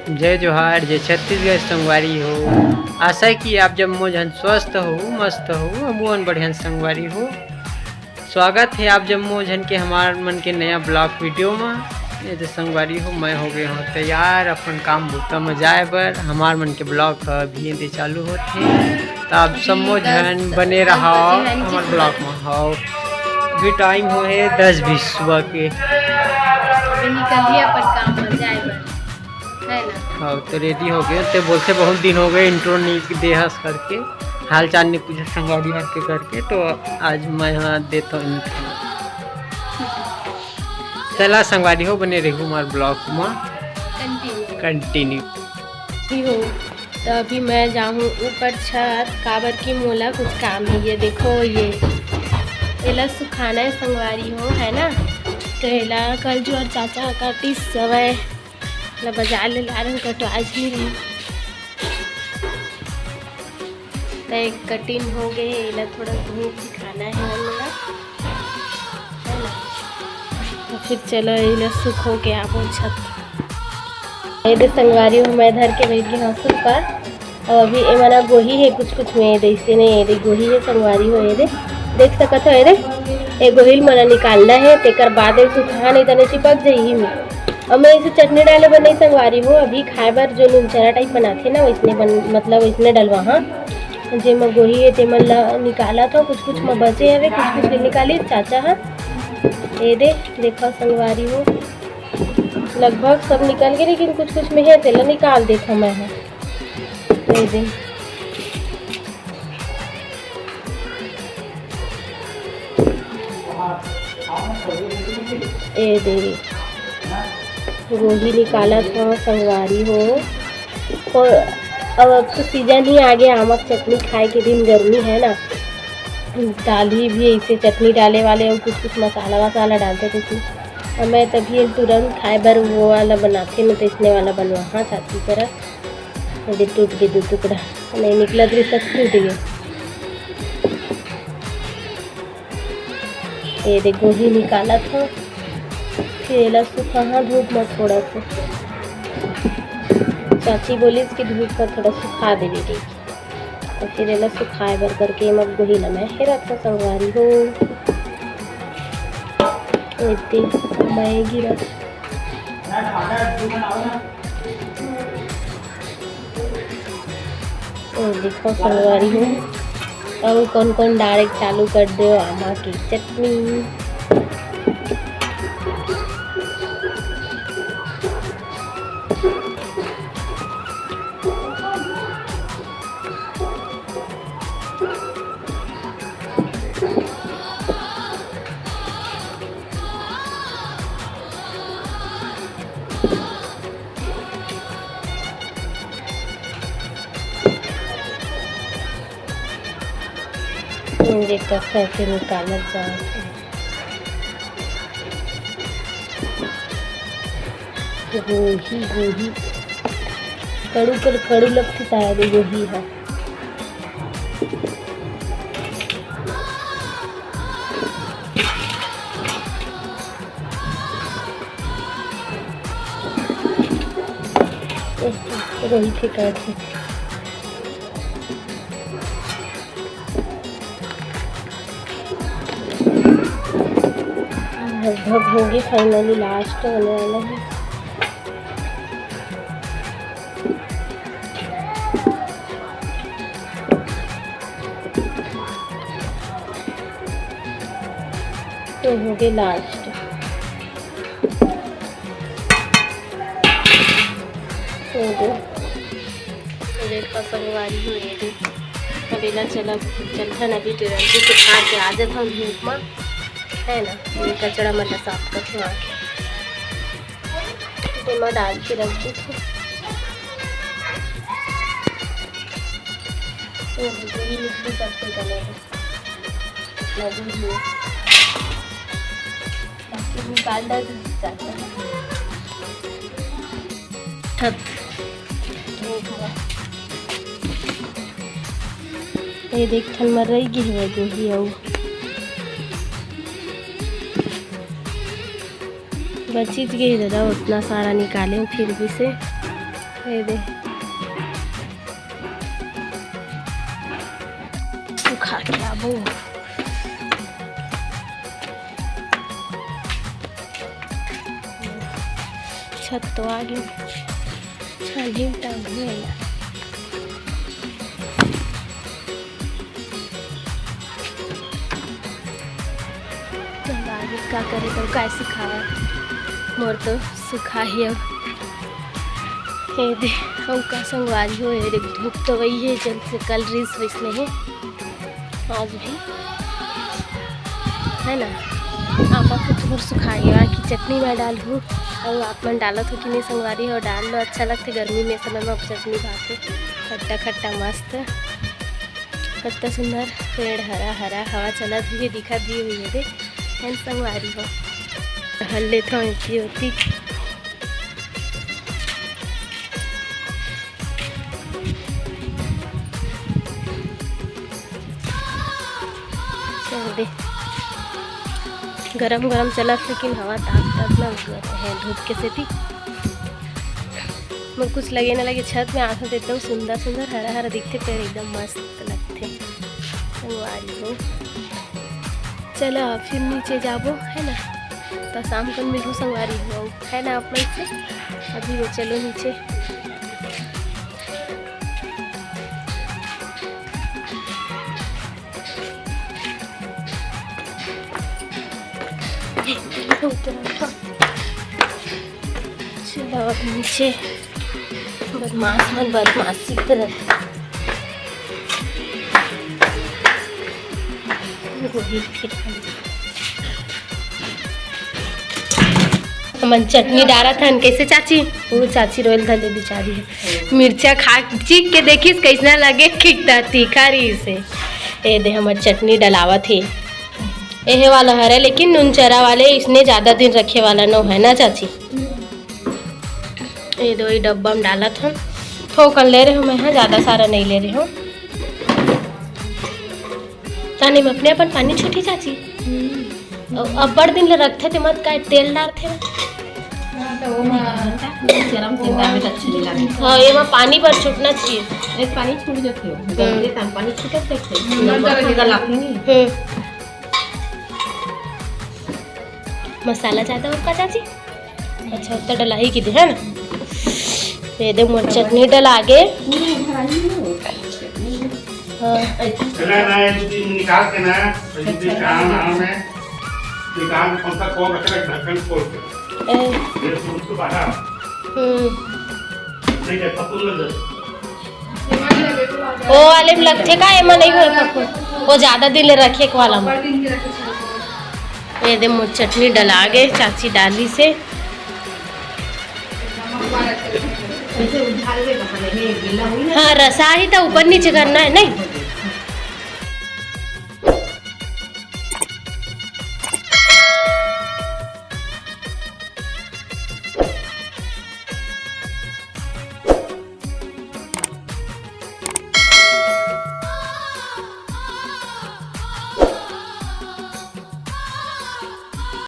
जय जोहार, जय छत्तीसगढ़ संगवारी हो। आशा कि आप जब मोजन स्वस्थ हो, मस्त हो, अमुअन बढ़िया संगवारी हो। स्वागत है आप जब मोजन के हमार मन के नया ब्लॉग वीडियो में। ये जो संगवारी हो, मैं हो गए हो तैयार अपन काम बूता में जाए बर। हमार मन के ब्लॉग अभी दे चालू होते, तो आप सब मोजन बने रहो हमार ब्लॉग में। हो अभी टाइम हो है 10:20 सुबह के। निकलिए अपन काम में जाए बर, है ना। हाँ तो रेडी हो गए। तो बोलते बहुत दिन हो गए इंट्रो नहीं देहस करके, हाल चाल नहीं पूछा संगवारी हर के करके, तो आज मैं यहाँ देता हूँ इंट्रो। चला संगवारी हो, बने रहू हमारे ब्लॉग में कंटिन्यू हो। तो अभी मैं जाऊँ ऊपर छत, काबर की मोला कुछ काम है। ये देखो, ये सुखाना है संगवारी हो, है ना। तो एला कल जो और चाचा काटी सवय ला बाजार ले ला रहे, कटो आज नहीं रही। तो एक कटिंग हो गए, एला थोड़ा धूप दिखाना है मोला, है ना। तो फिर चलो एला सुखो के आपो छत। ये संगवारी हूँ मैं धर के बैठ गई हंसू पर। और अभी ये मना गोही है कुछ में ऐसे नहीं, ये गोही है संगवारी हो। ये देख सकत हो, ये गोहिल मना निकालना है, तेकर बाद सुखा नहीं तने चिपक जाइए में। और मैं इसे चटनी डाले बन नहीं संगवारी हूँ। अभी खाए बार जो नूनचना टाइप बनाते ना वैसने मतलब वैसने डलवा। हाँ जे में गोही है तेमन ला निकाला था, कुछ में बचे हवे, कुछ निकाली चाचा। हाँ ये देखो संगवारी हो, लगभग सब निकल गए, लेकिन कुछ में है तेला निकाल देखा मैं। है ये दे गोभी निकाला था संगवारी हो। और अब तो सीजन ही आ गया आमक चटनी खाए के दिन, गर्मी है ना। दाली भी ऐसे चटनी डाले वाले और कुछ मसाला डालते थे। और मैं तभी तुरंत खाए बर वो वाला बनाते न, तो इसने वाला बनवा। हाँ चाची तरह टूट गए 2 टुकड़ा नहीं निकला, तो सब टूट गए। ये देख गोभी निकाला था, फिर सूखा। हाँ धूप में थोड़ा सा चाची बोली इसकी धूप पर थोड़ा सुखा देगी, तो फिर एला सुखाए बर करके मग गोही ला मैं हेरा था संगवारी हो। मैं गिरा देखो संगवारी हो। और कौन डायरेक्ट चालू कर दो आमा की चटनी। कैसे निकाला जाए, गोही कड़ू लगती शायद गोही है। गोही फेंका लगभग होगी, फाइनली लास्ट होने वाला है। तो हो गए लास्ट। देखो संगवारी हो, ये अभी ना चलता अभी तुरंत सुखा के आ जाता हूँ धूप में, है ना। ये कचड़ा मतलब साफ करके में डाल के रख दी थी। करते चलेगा निकाल ये देख थल मर रही गिर है गोही आऊ बची गई दादा, उतना सारा निकाले फिर भी से ये दे सुखा के आबो। छत तो आ गई, छानी टांग में आगे का करे तो काय सुखावा, मोर तो सुखा ही अब। ये दे हम का संगवारी हो, ये देख धूप तो वही है जल से कल रीस वैसने है आज भी है ना। आप तो सुखा गया की चटनी में डाल दूँ और आप मन डालत हो कि नहीं संगवारी हो, डाल लो अच्छा लगते गर्मी में समय में चटनी भाते खट्टा खट्टा मस्त कितना सुंदर पेड़ हरा हरा हवा चला हुई दिखा दी हुई है। दे संगवारी हो हल्ले तो ऐसी होती दे गरम गरम चला लेकिन हवा ताप ना है धूप के सेती मैं कुछ लगे ना लगे छत में आंखों देता हूँ सुंदर सुंदर हरा हरा दिखते पेड़ एकदम मस्त लगते संगवारी हो। चलो फिर नीचे जाबो है ना, तो शाम को मिलूँ संगवारी हो है ना आप लोग से। अभी वो चलो नीचे चलो अब नीचे बदमाश मन बदमाशी करत हमन चटनी डाला था कैसे चाची, वो चाची रोयल धले बिचारी है मिर्चा खा चीख के देखिस कैसना लगे खिकता तीखा रही से। ये दे हमर चटनी डलावा थे यह वाला हरा लेकिन नूनचरा वाले इसने ज़्यादा दिन रखे वाला न है ना चाची। ये दो ही डब्बा में डाला था थोकन ले रहे हो मैं, ज़्यादा सारा नहीं ले रही हूँ तानी में अपने अपन पानी छूटी चाची। अब बड़ दिन ले रखते थे मत का तेल डालते हाँ ये में पानी पर छूटना चाहिए, पानी छूट जाते हो पानी छूटे मसाला ज़्यादा होगा चाची, अच्छा उतना डला ही की है ना। ये दे मोर चटनी डला आगे हाँ निकाल के ना निकाल पंखा खोल रखे ढक्कन खोल के ये उसको बाहर नहीं है पपुल लग ओ वाले में लगते का एमा नहीं होए पप्पू, वो ज़्यादा दिन ले रखे वाला में। ये दे मोर चटनी डला गए चाची डाली से हाँ रसा ही तो ऊपर नीचे करना है नहीं।